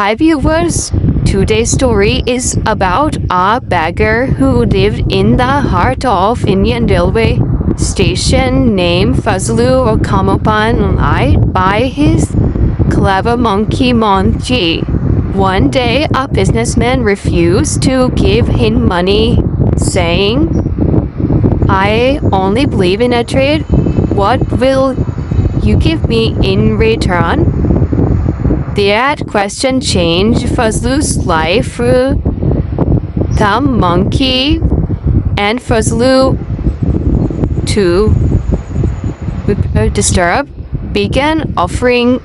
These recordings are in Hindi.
Hi viewers, today's story is about a beggar who lived in the heart of Indian Railway station named Fazlu or Kamapan Light by his clever monkey Monty. One day a businessman refused to give him money, saying, "I only believe in a trade. What will you give me in return?" That question changed Fazlu's life. The monkey and Fazlu, too disturbed, began offering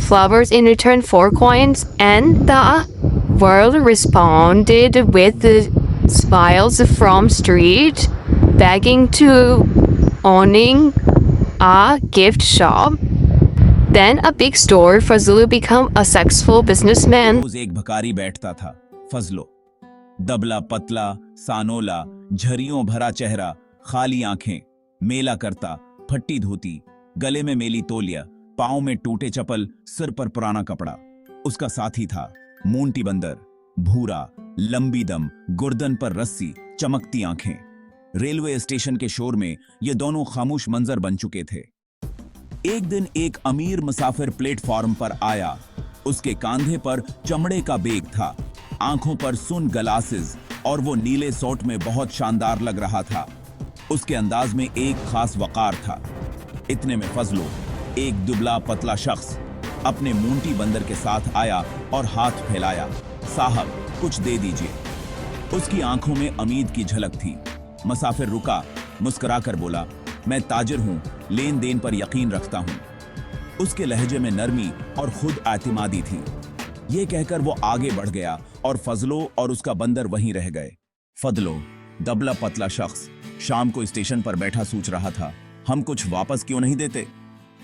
flowers in return for coins, and the world responded with smiles from street, begging to owning a gift shop. Then a big store, Fazlu became a successful businessman. रोज एक भकारी बैठता था, फजलो। दबला पतला, सानोला, झरियों भरा चेहरा, खाली आंखें, मेला करता, फट्टी धोती, गले में मेली तोलिया, पांव में टूटे चप्पल, सिर पर पुराना कपड़ा। उसका साथी था मोंटी बंदर, भूरा, लंबी दम, गर्दन पर रस्सी, चमकती आंखें। रेलवे स्टेशन के शोर में ये दोनों खामोश मंजर बन चुके थे। एक दिन एक अमीर मुसाफिर प्लेटफॉर्म पर आया। उसके कांधे पर चमड़े का बैग था, आंखों पर सुन ग्लासेस, और वो नीले सूट में बहुत शानदार लग रहा था। उसके अंदाज में एक खास वकार था। इतने में फजलो, एक दुबला पतला शख्स, अपने मोंटी बंदर के साथ आया और हाथ फैलाया। साहब, कुछ दे दीजिए। उसकी आंखों में उम्मीद की झलक थी। मुसाफिर रुका, मुस्कुराकर बोला, मैं ताजिर हूं, लेन देन पर यकीन रखता हूं। उसके लहजे में नरमी और खुद एतमादी थी। यह कहकर वो आगे बढ़ गया और फजलो और उसका बंदर वहीं रह गए। फजलो, दबला पतला शख्स, शाम को स्टेशन पर बैठा सोच रहा था, हम कुछ वापस क्यों नहीं देते?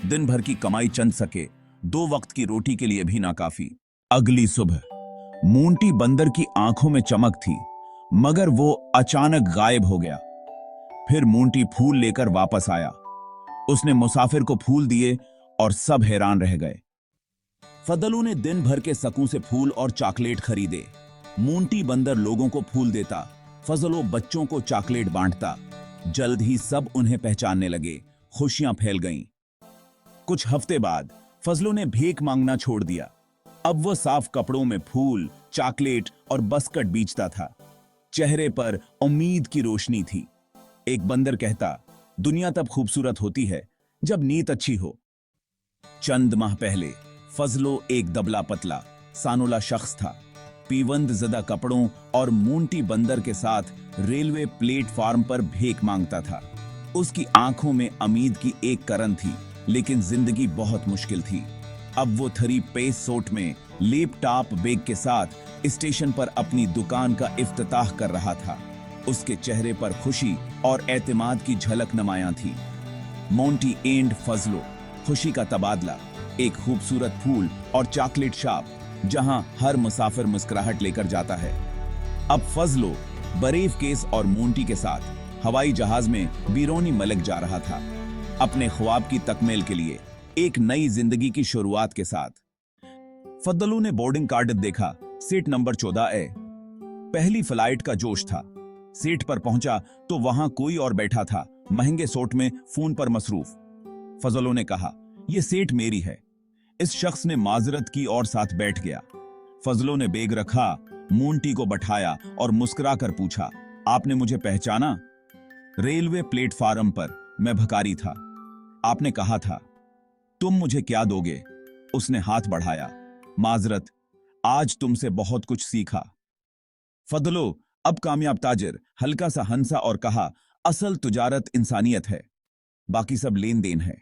दिन भर की कमाई चंद सके, 2 वक्त की रोटी के लिए भी नाकाफी। अगली सुबह मोंटी बंदर की आंखों में चमक थी, मगर वो अचानक गायब हो गया। फिर मोंटी फूल लेकर वापस आया। उसने मुसाफिर को फूल दिए और सब हैरान रह गए। फजलू ने दिन भर के सकूं से फूल और चॉकलेट खरीदे। मोंटी बंदर लोगों को फूल देता, फजलो बच्चों को चॉकलेट बांटता। जल्द ही सब उन्हें पहचानने लगे, खुशियां फैल गईं। कुछ हफ्ते बाद फजलो ने भीख मांगना छोड़ दिया। अब वो साफ कपड़ों में फूल, चॉकलेट और बस्कट बेचता था। चेहरे पर उम्मीद की रोशनी थी। एक बंदर कहता, दुनिया तब खूबसूरत होती है जब नीयत अच्छी हो। चंद माह पहले फजलो एक दबला पतला, सानोला शख्स था। पीवंद ज़दा कपड़ों और मोंटी बंदर के साथ रेलवे प्लेटफॉर्म पर भीख मांगता था। उसकी आंखों में उम्मीद की एक करन थी, लेकिन जिंदगी बहुत मुश्किल थी। अब वो थरी पेस सूट में लैपटॉप बैग के साथ स्टेशन पर अपनी दुकान का इफ्तिताह कर रहा था। उसके चेहरे पर खुशी और एतमाद की झलक नुमायां थी। मोंटी एंड फजलो, खुशी का तबादला, एक खूबसूरत फूल और चॉकलेट शॉप जहां हर मुसाफिर मुस्कुराहट लेकर जाता है। अब फजलो बरीफ केस और मोंटी के साथ हवाई जहाज में बिरोनी मलिक जा रहा था, अपने ख्वाब की तकमील के लिए, एक नई जिंदगी की शुरुआत के साथ। फजलू ने बोर्डिंग कार्ड देखा, सीट नंबर 14A। पहली फ्लाइट का जोश था। सीट पर पहुंचा तो वहां कोई और बैठा था, महंगे सूट में, फोन पर मसरूफ। फजलो ने कहा, यह सीट मेरी है। इस शख्स ने माजरत की और साथ बैठ गया। फजलो ने बैग रखा, मोंटी को बैठाया और मुस्कुराकर पूछा, आपने मुझे पहचाना? रेलवे प्लेटफॉर्म पर मैं भिखारी था। आपने कहा था, तुम मुझे क्या दोगे? उसने हाथ बढ़ाया, माजरत, आज तुमसे बहुत कुछ सीखा। फजलो, अब कामयाब ताजिर, हल्का सा हंसा और कहा, असल तुजारत इंसानियत है, बाकी सब लेन देन है।